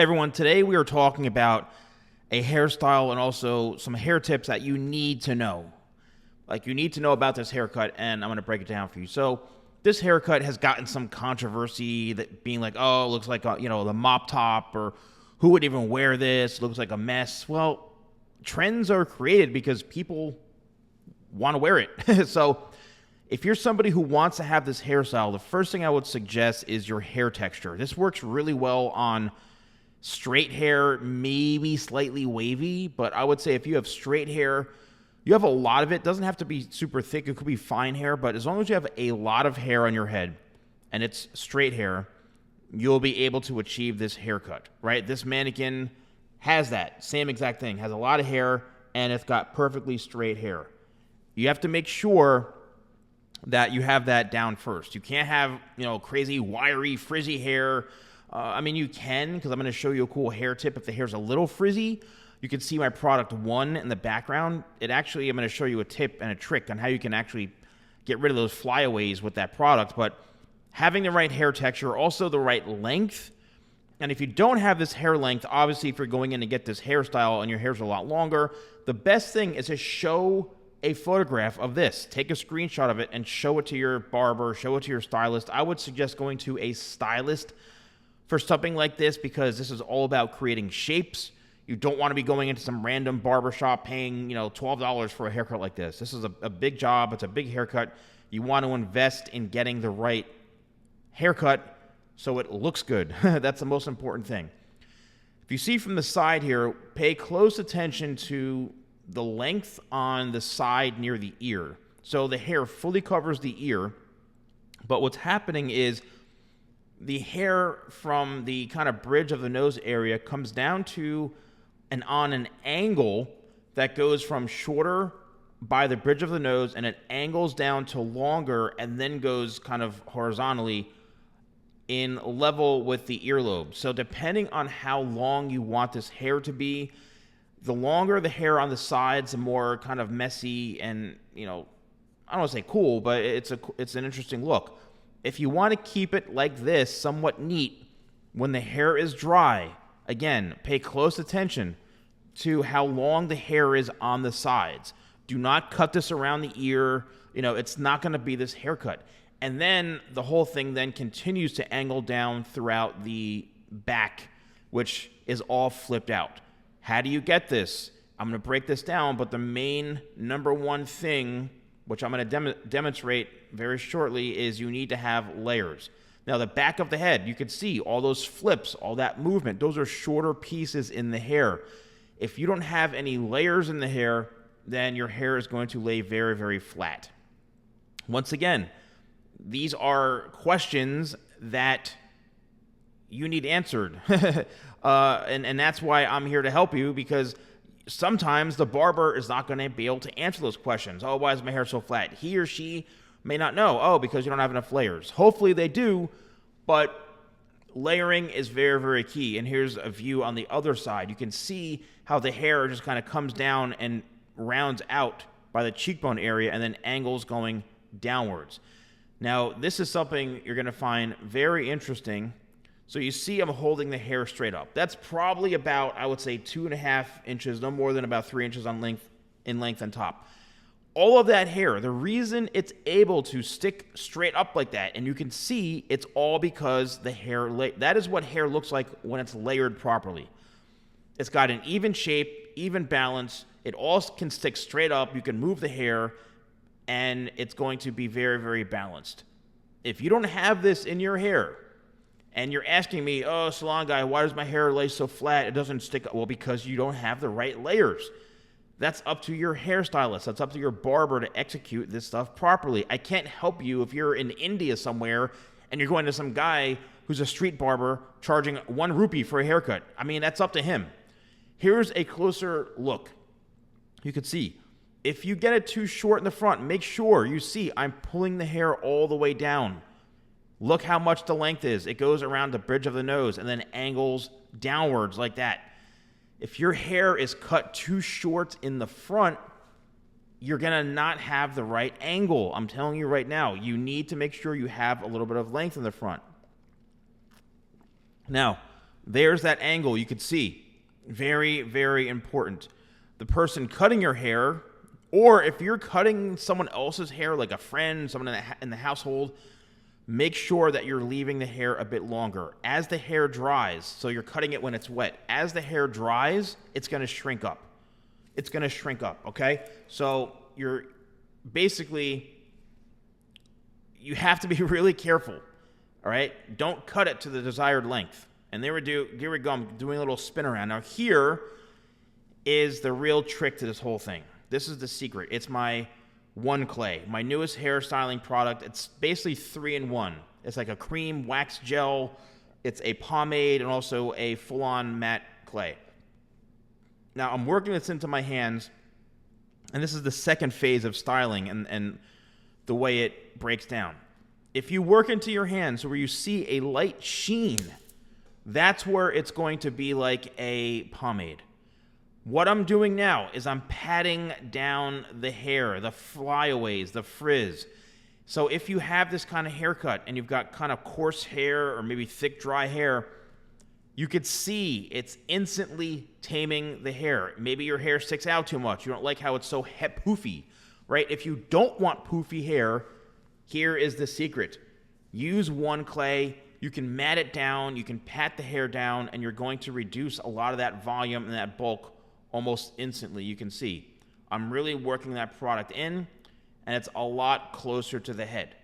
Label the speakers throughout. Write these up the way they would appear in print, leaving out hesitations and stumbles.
Speaker 1: Hey everyone, today we are talking about a hairstyle and also some hair tips that you need to know. Like you need to know about this haircut, and I'm going to break it down for you. So this haircut has gotten some controversy, that being like, oh, it looks like the mop top, or who would even wear this? It looks like a mess. Well, trends are created because people want to wear it. So if you're somebody who wants to have this hairstyle, the first thing I would suggest is your hair texture. This works really well on straight hair, maybe slightly wavy, but I would say if you have straight hair, you have a lot of it. It doesn't have to be super thick. It could be fine hair, but as long as you have a lot of hair on your head and it's straight hair, you'll be able to achieve this haircut, right? This mannequin has that same exact thing, has a lot of hair, and it's got perfectly straight hair. You have to make sure that you have that down first. You can't have, crazy, wiry, frizzy hair. You can, because I'm going to show you a cool hair tip. If the hair's a little frizzy, you can see my product 1 in the background. I'm going to show you a tip and a trick on how you can actually get rid of those flyaways with that product. But having the right hair texture, also the right length. And if you don't have this hair length, obviously if you're going in to get this hairstyle and your hair's a lot longer, the best thing is to show a photograph of this. Take a screenshot of it and show it to your barber, show it to your stylist. I would suggest going to a stylist for something like this, because this is all about creating shapes. You don't want to be going into some random barbershop paying, $12 for a haircut like this. This is a big job. It's a big haircut. You want to invest in getting the right haircut so it looks good. That's the most important thing. If you see from the side here, pay close attention to the length on the side near the ear. So the hair fully covers the ear, but what's happening is the hair from the kind of bridge of the nose area comes down to and on an angle that goes from shorter by the bridge of the nose, and it angles down to longer and then goes kind of horizontally in level with the earlobe. So depending on how long you want this hair to be, the longer the hair on the sides, the more kind of messy and, I don't want to say cool, but it's an interesting look. If you want to keep it like this, somewhat neat, when the hair is dry, again, pay close attention to how long the hair is on the sides. Do not cut this around the ear. It's not going to be this haircut. And then the whole thing then continues to angle down throughout the back, which is all flipped out. How do you get this? I'm going to break this down, but the main number one thing, which I'm going to demonstrate very shortly, is you need to have layers. Now, the back of the head, you can see all those flips, all that movement. Those are shorter pieces in the hair. If you don't have any layers in the hair, then your hair is going to lay very, very flat. Once again, these are questions that you need answered. And that's why I'm here to help you, because sometimes the barber is not going to be able to answer those questions. Oh, why is my hair so flat? He or she may not know. Oh, because you don't have enough layers. Hopefully they do, but layering is very, very key. And here's a view on the other side. You can see how the hair just kind of comes down and rounds out by the cheekbone area and then angles going downwards. Now, this is something you're going to find very interesting. So you see I'm holding the hair straight up. That's probably about, I would say, 2.5 inches, no more than about 3 inches in length on top. All of that hair, the reason it's able to stick straight up like that, and you can see it's all because the hair, that is what hair looks like when it's layered properly. It's got an even shape, even balance. It all can stick straight up. You can move the hair, and it's going to be very, very balanced. If you don't have this in your hair, and you're asking me, oh, salon guy, why does my hair lay so flat? It doesn't stick up. Well, because you don't have the right layers. That's up to your hairstylist. That's up to your barber to execute this stuff properly. I can't help you if you're in India somewhere and you're going to some guy who's a street barber charging 1 rupee for a haircut. That's up to him. Here's a closer look. You can see, if you get it too short in the front, make sure you see I'm pulling the hair all the way down. Look how much the length is. It goes around the bridge of the nose and then angles downwards like that. If your hair is cut too short in the front, you're going to not have the right angle. I'm telling you right now, you need to make sure you have a little bit of length in the front. Now, There's that angle you could see. Very, very important. The person cutting your hair, or if you're cutting someone else's hair, like a friend, someone in the household, make sure that you're leaving the hair a bit longer. As the hair dries, so you're cutting it when it's wet. As the hair dries, it's going to shrink up. It's going to shrink up, okay? So you're basically, you have to be really careful, all right? Don't cut it to the desired length. And here we go, I'm doing a little spin around. Now here is the real trick to this whole thing. This is the secret. It's my One Clay, my newest hairstyling product. It's basically 3-in-1. It's like a cream wax gel, it's a pomade, and also a full-on matte clay. Now I'm working this into my hands, and this is the second phase of styling and the way it breaks down. If you work into your hands where you see a light sheen, that's where it's going to be like a pomade. What I'm doing now is I'm patting down the hair, the flyaways, the frizz. So if you have this kind of haircut and you've got kind of coarse hair or maybe thick, dry hair, you could see it's instantly taming the hair. Maybe your hair sticks out too much. You don't like how it's so poofy, right? If you don't want poofy hair, here is the secret. Use One Clay. You can mat it down, you can pat the hair down, and you're going to reduce a lot of that volume and that bulk almost instantly. You can see I'm really working that product in, and it's a lot closer to the head.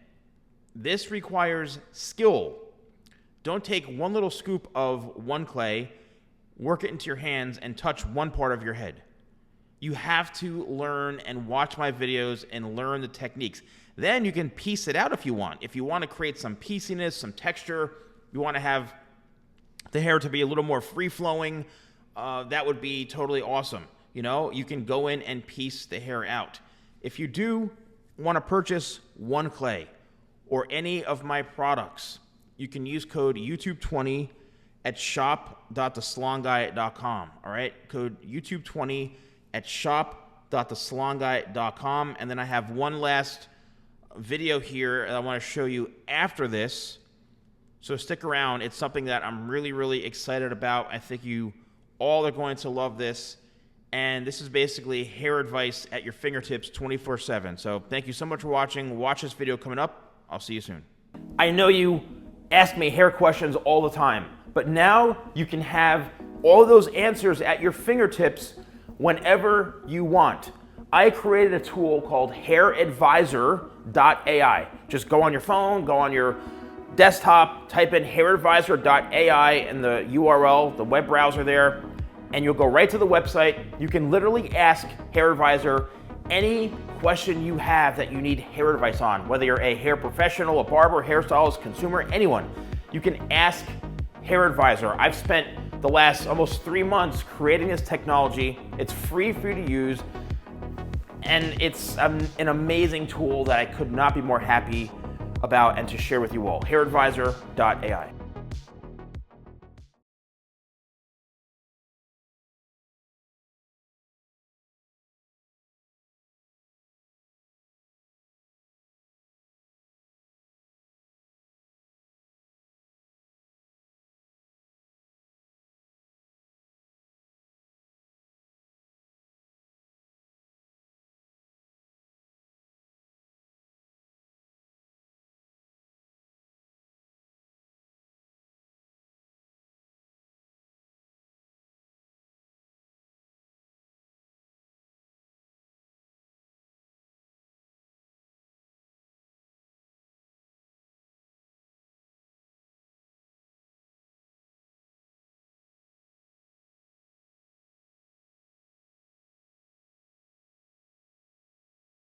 Speaker 1: This requires skill. Don't take one little scoop of One Clay, work it into your hands, and touch one part of your head. You have to learn and watch my videos and learn the techniques. Then you can piece it out if you want. If you want to create some pieciness, some texture, you want to have the hair to be a little more free-flowing, that would be totally awesome. You know, you can go in and piece the hair out. If you do want to purchase One Clay or any of my products, you can use code YouTube20 at shop.thesalonguy.com. All right, code YouTube20 at shop.thesalonguy.com. And then I have one last video here that I want to show you after this. So stick around. It's something that I'm really, really excited about. I think you all are going to love this. And this is basically hair advice at your fingertips 24/7. So thank you so much for watching. Watch this video coming up. I'll see you soon. I know you ask me hair questions all the time, but now you can have all of those answers at your fingertips whenever you want. I created a tool called hairadvisor.ai. Just go on your phone, go on your desktop, type in hairadvisor.ai in the URL, the web browser there, and you'll go right to the website. You can literally ask HairAdvisor any question you have that you need hair advice on, whether you're a hair professional, a barber, hairstylist, consumer, anyone. You can ask HairAdvisor. I've spent the last almost 3 months creating this technology. It's free for you to use, and it's an amazing tool that I could not be more happy about and to share with you all. hairadvisor.ai.